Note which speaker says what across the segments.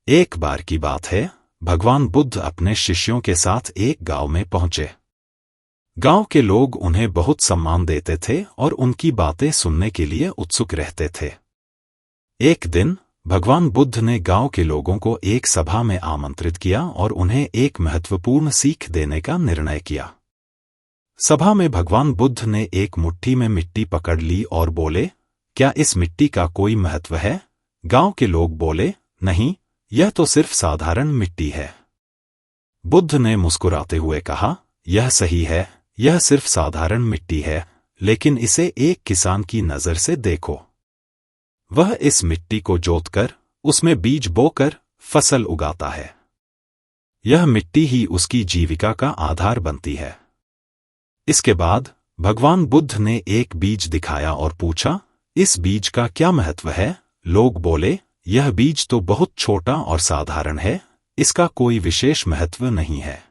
Speaker 1: एक बार की बात है, भगवान बुद्ध अपने शिष्यों के साथ एक गांव में पहुंचे। गांव के लोग उन्हें बहुत सम्मान देते थे और उनकी बातें सुनने के लिए उत्सुक रहते थे। एक दिन भगवान बुद्ध ने गांव के लोगों को एक सभा में आमंत्रित किया और उन्हें एक महत्वपूर्ण सीख देने का निर्णय किया। सभा में भगवान बुद्ध ने एक मुट्ठी में मिट्टी पकड़ ली और बोले, क्या इस मिट्टी का कोई महत्व है? गांव के लोग बोले, नहीं, यह तो सिर्फ साधारण मिट्टी है। बुद्ध ने मुस्कुराते हुए कहा, यह सही है, यह सिर्फ साधारण मिट्टी है, लेकिन इसे एक किसान की नजर से देखो। वह इस मिट्टी को जोतकर, उसमें बीज बोकर फसल उगाता है। यह मिट्टी ही उसकी जीविका का आधार बनती है। इसके बाद भगवान बुद्ध ने एक बीज दिखाया और पूछा, इस बीज का क्या महत्व है? लोग बोले, यह बीज तो बहुत छोटा और साधारण है, इसका कोई विशेष महत्व नहीं है।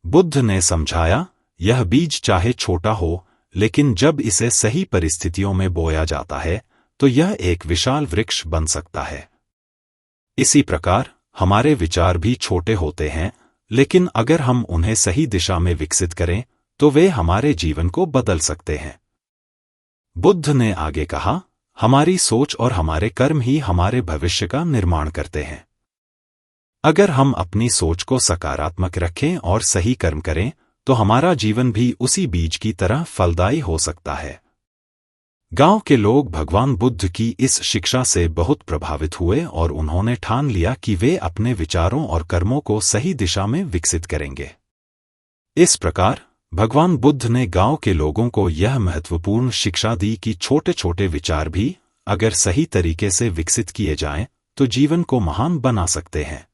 Speaker 1: बुद्ध ने समझाया, यह बीज चाहे छोटा हो, लेकिन जब इसे सही परिस्थितियों में बोया जाता है, तो यह एक विशाल वृक्ष बन सकता है। इसी प्रकार हमारे विचार भी छोटे होते हैं, लेकिन अगर हम उन्हें सही दिशा में विकसित करें, तो वे हमारे जीवन को बदल सकते हैं। बुद्ध ने आगे कहा, हमारी सोच और हमारे कर्म ही हमारे भविष्य का निर्माण करते हैं। अगर हम अपनी सोच को सकारात्मक रखें और सही कर्म करें, तो हमारा जीवन भी उसी बीज की तरह फलदायी हो सकता है। गांव के लोग भगवान बुद्ध की इस शिक्षा से बहुत प्रभावित हुए और उन्होंने ठान लिया कि वे अपने विचारों और कर्मों को सही दिशा में विकसित करेंगे। इस प्रकार भगवान बुद्ध ने गांव के लोगों को यह महत्वपूर्ण शिक्षा दी कि छोटे छोटे विचार भी अगर सही तरीके से विकसित किए जाएं, तो जीवन को महान बना सकते हैं।